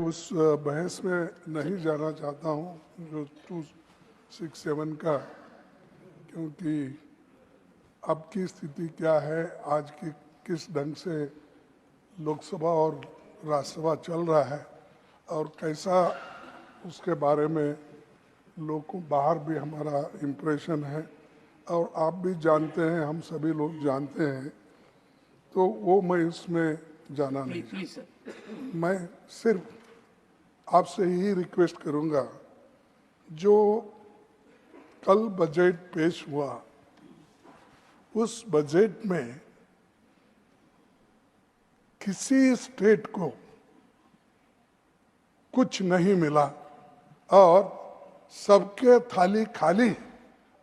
उस बहस में नहीं जाना चाहता हूं जो 267 का, क्योंकि अब की स्थिति क्या है, आज की किस ढंग से लोकसभा और राज्यसभा चल रहा है और कैसा उसके बारे में लोगों बाहर भी हमारा इम्प्रेशन है और आप भी जानते हैं, हम सभी लोग जानते हैं, तो वो मैं इसमें जाना नहीं। मैं सिर्फ आपसे ही रिक्वेस्ट करूंगा, जो कल बजट पेश हुआ उस बजट में किसी स्टेट को कुछ नहीं मिला और सबके थाली खाली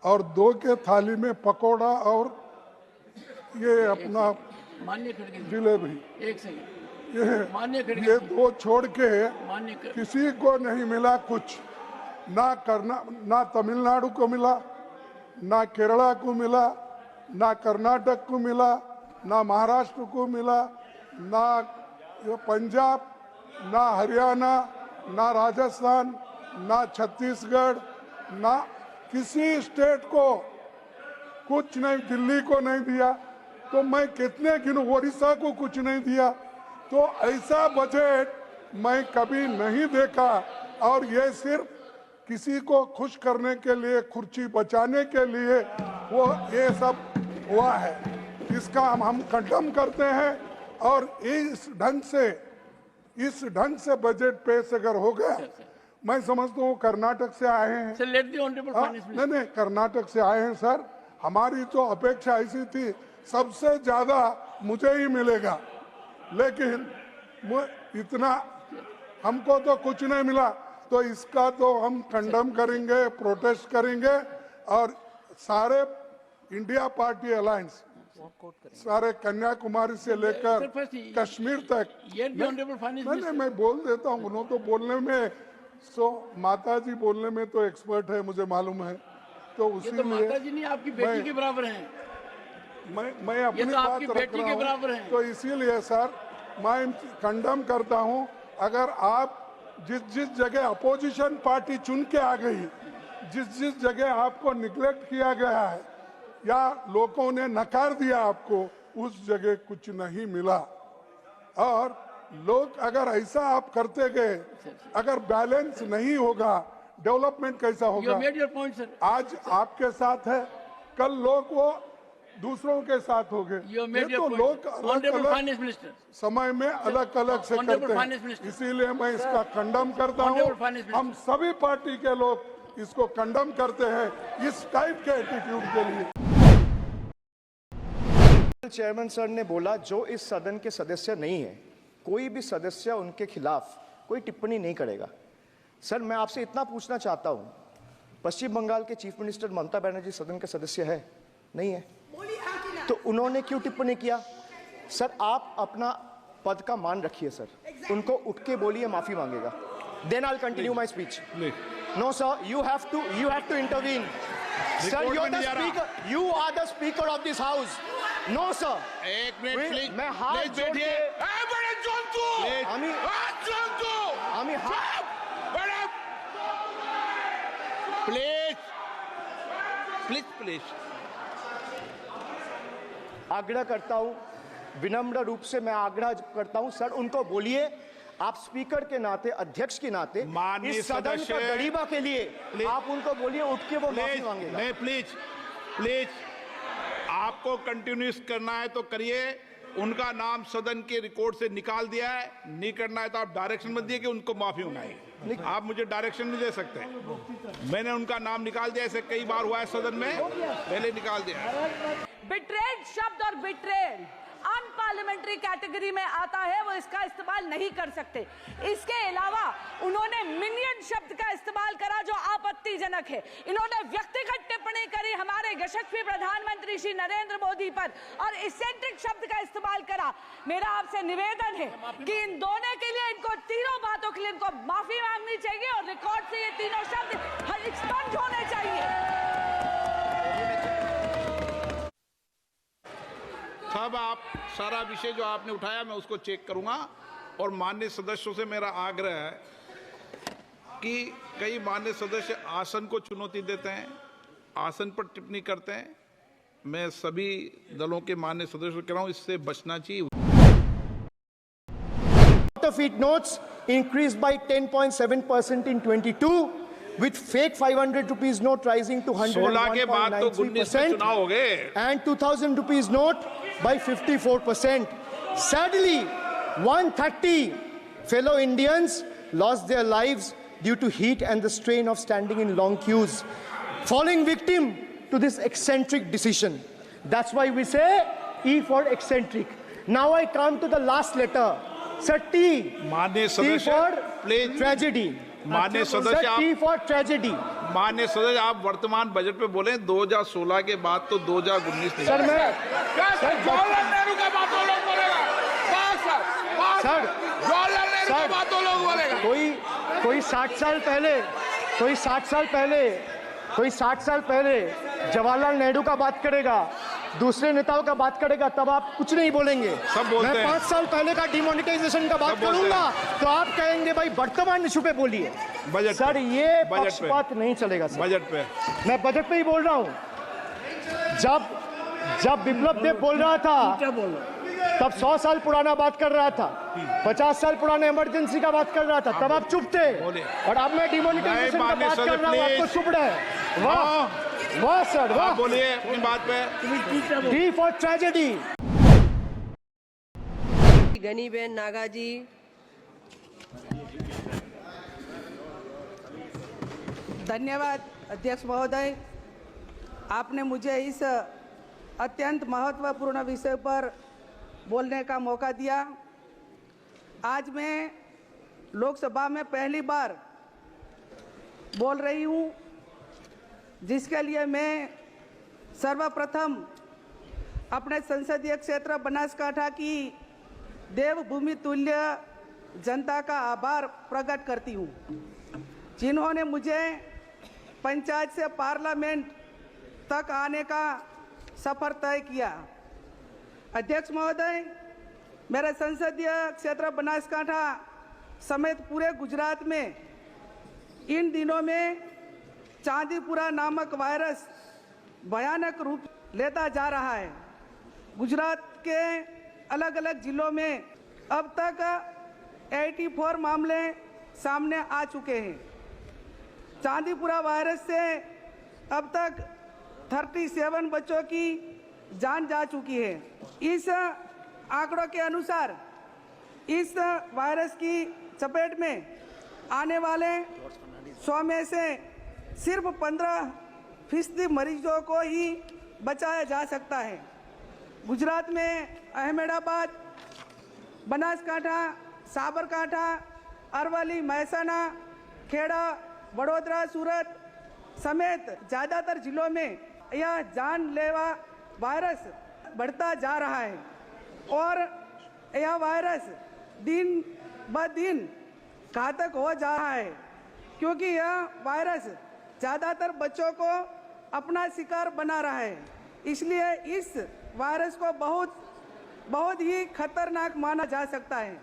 और दो के थाली में पकोड़ा और ये अपना जिलेबी, ये दो छोड़ के किसी को नहीं मिला कुछ। ना तमिलनाडु को मिला, ना केरला को मिला, ना कर्नाटक को मिला, ना महाराष्ट्र को मिला, ना पंजाब, ना हरियाणा, ना राजस्थान, ना छत्तीसगढ़, ना किसी स्टेट को कुछ नहीं, दिल्ली को नहीं दिया, तो मैं कितने गिनूं, ओडिशा को कुछ नहीं दिया। तो ऐसा बजट मैं कभी नहीं देखा और ये सिर्फ किसी को खुश करने के लिए, कुर्सी बचाने के लिए वो ये सब हुआ है। इसका हम कंडम करते हैं और इस ढंग से बजट पेश अगर हो गया, मैं समझता हूँ कर्नाटक से आए हैं। नहीं, कर्नाटक से आए हैं सर। हमारी तो अपेक्षा ऐसी थी सबसे ज्यादा मुझे ही मिलेगा, लेकिन इतना हमको तो कुछ नहीं मिला। तो इसका तो हम कंडम करेंगे, प्रोटेस्ट करेंगे और सारे इंडिया पार्टी अलायंस, सारे कन्याकुमारी से लेकर कश्मीर तक। नहीं, मैं बोल देता हूँ, उन्होंने तो बोलने में, माता जी बोलने में तो एक्सपर्ट है, मुझे मालूम है। तो उसी लिए माता जी नहीं, आपकी बेटी के बराबर हैं। मैं अपनी बात रख रहा हूँ। तो इसीलिए सर मैं कंडम करता हूँ। अगर आप जिस जगह अपोजिशन पार्टी चुन के आ गई, जिस जगह आपको निग्लेक्ट किया गया है या लोगों ने नकार दिया आपको, उस जगह कुछ नहीं मिला। और लोग अगर ऐसा आप करते गए, अगर बैलेंस नहीं होगा, डेवलपमेंट कैसा होगा? आज आपके साथ है, कल लोग वो दूसरों के साथ हो गए। ये तो लोग अलग समय में अलग अलग से करते हैं, इसीलिए मैं इसका कंडम करता हूँ। हम सभी पार्टी के लोग इसको कंडम करते हैं, इस टाइप के एटीट्यूड के लिए। चेयरमैन सर ने बोला जो इस सदन के सदस्य नहीं है, कोई भी सदस्य उनके खिलाफ कोई टिप्पणी नहीं करेगा। सर मैं आपसे इतना पूछना चाहता हूं, पश्चिम बंगाल के चीफ मिनिस्टर ममता बनर्जी सदन के सदस्य है? नहीं है, तो उन्होंने क्यों टिप्पणी किया? सर आप अपना पद का मान रखिए सर, उनको उठ के बोलिए माफी मांगेगा। Then I continue my speech. No sir, you have to intervene. Sir you are the speaker of this house. No sir, एक मिनट प्लीज, मैं हाथ जोड़ के प्लीज आग्रह करता हूं, विनम्र रूप से मैं आग्रह करता हूं सर, उनको बोलिए आप स्पीकर के नाते, अध्यक्ष के नाते, इस सदन का गरिमा के लिए आप उनको बोलिए उठ के वो माफी मांगेगा। नहीं, प्लीज आपको कंटिन्यूस करना है तो करिए। उनका नाम सदन के रिकॉर्ड से निकाल दिया है, नहीं करना है तो आप डायरेक्शन मत दिए कि उनको माफी मंगाई। आप मुझे डायरेक्शन नहीं दे सकते। मैंने उनका नाम निकाल दिया, ऐसे कई बार हुआ है सदन में, पहले निकाल दिया। बिट्रेड शब्द और बिट्रेड अनपार्लियामेंट्री कैटेगरी में आता है, वो इसका इस्तेमाल नहीं कर सकते। इसके अलावा उन्होंने मिनियन शब्द का इस्तेमाल करा जो आपत्तिजनक है। इन्होंने व्यक्तिगत टिप्पणी करी हमारे यशस्वी प्रधानमंत्री श्री नरेंद्र मोदी पर और इसेंट्रिक शब्द का इस्तेमाल करा। मेरा आपसे निवेदन है कि इन दोनों के लिए, इनको तीनों बातों के लिए इनको माफी मांगनी चाहिए और रिकॉर्ड से ये तीनों शब्द एक्सपंज होने चाहिए। सब आप सारा विषय जो आपने उठाया मैं उसको चेक करूंगा और माननीय सदस्यों से मेरा आग्रह है कि कई माननीय सदस्य आसन को चुनौती देते हैं, आसन पर टिप्पणी करते हैं। मैं सभी दलों के माननीय सदस्यों को कह रहा हूं, इससे बचना चाहिए। Counterfeit notes increased by 10.7% in 22, with fake 500 rupees note rising to 16 के बाद तो 19 में चुनाव हो गए, and 2000 rupees note by 54%. Sadly, 130 fellow Indians lost their lives due to heat and the strain of standing in long queues, falling victim to this eccentric decision. That's why we say E for eccentric. Now I come to the last letter. Sir, T. माननीय T सदस्य for please, tragedy. माननीय Sir, सदस्य T आप, for tragedy. माननीय सदस्य आप वर्तमान budget पे बोले, 2016 के बाद तो 2019 नहीं। सर मैं जवाहरलाल नेहरू का बात वो लोग बोलेगा, सर जवाहरलाल नेहरू का बात वो लोग बोलेगा। कोई 60 साल पहले जवाहरलाल नेहरू का बात करेगा, दूसरे नेताओं का बात करेगा, तब आप कुछ नहीं बोलेंगे। सब बोलते मैं हैं। 5 साल पहले का डिमोनेटाइजेशन का बात सब बोलते करूंगा तो आप कहेंगे भाई वर्तमान इशू पे बोलिए। बजट सर पे। ये बजट पे। पक्षपात नहीं चलेगा सर। बजट पे मैं बजट पे ही बोल रहा हूं। जब विप्लव देव बोल रहा था तब 100 साल पुराना बात कर रहा था, 50 साल पुराने इमरजेंसी का बात कर रहा था, तब आप चुप थे। और अब मैं डिमोनेटाइजेशन का बात कर रहा हूं, आपको चुप रहे। वाह सर वाह। आप बोलिए अपनी बात पे। D for tragedy. Geniben Naga ji, धन्यवाद अध्यक्ष महोदय, आपने मुझे इस अत्यंत महत्वपूर्ण विषय पर बोलने का मौका दिया। आज मैं लोकसभा में पहली बार बोल रही हूँ, जिसके लिए मैं सर्वप्रथम अपने संसदीय क्षेत्र बनासकांठा की देवभूमि तुल्य जनता का आभार प्रकट करती हूँ, जिन्होंने मुझे पंचायत से पार्लियामेंट तक आने का सफर तय किया। अध्यक्ष महोदय, मेरे संसदीय क्षेत्र बनासकांठा समेत पूरे गुजरात में इन दिनों में चांदीपुरा नामक वायरस भयानक रूप लेता जा रहा है। गुजरात के अलग अलग जिलों में अब तक 84 मामले सामने आ चुके हैं। चांदीपुरा वायरस से अब तक 37 बच्चों की जान जा चुकी है। इस आंकड़ों के अनुसार इस वायरस की चपेट में आने वाले 100 में से सिर्फ 15% मरीजों को ही बचाया जा सकता है। गुजरात में अहमदाबाद, बनासकांठा, साबरकांठा, अरवली, महसाना, खेड़ा, वडोदरा, सूरत समेत ज़्यादातर जिलों में यह जानलेवा वायरस बढ़ता जा रहा है और यह वायरस दिन ब दिन घातक हो जा रहा है, क्योंकि यह वायरस ज़्यादातर बच्चों को अपना शिकार बना रहा है। इसलिए इस वायरस को बहुत ही खतरनाक माना जा सकता है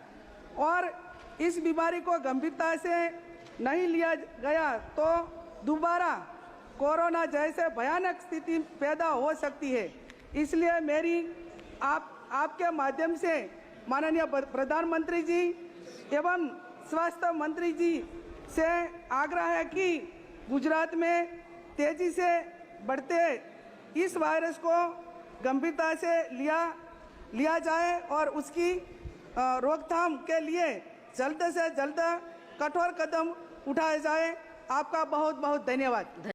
और इस बीमारी को गंभीरता से नहीं लिया गया तो दोबारा कोरोना जैसे भयानक स्थिति पैदा हो सकती है। इसलिए मेरी आपके माध्यम से माननीय प्रधानमंत्री जी एवं स्वास्थ्य मंत्री जी से आग्रह है कि गुजरात में तेजी से बढ़ते इस वायरस को गंभीरता से लिया जाए और उसकी रोकथाम के लिए जल्द से जल्द कठोर कदम उठाए जाए। आपका बहुत बहुत धन्यवाद।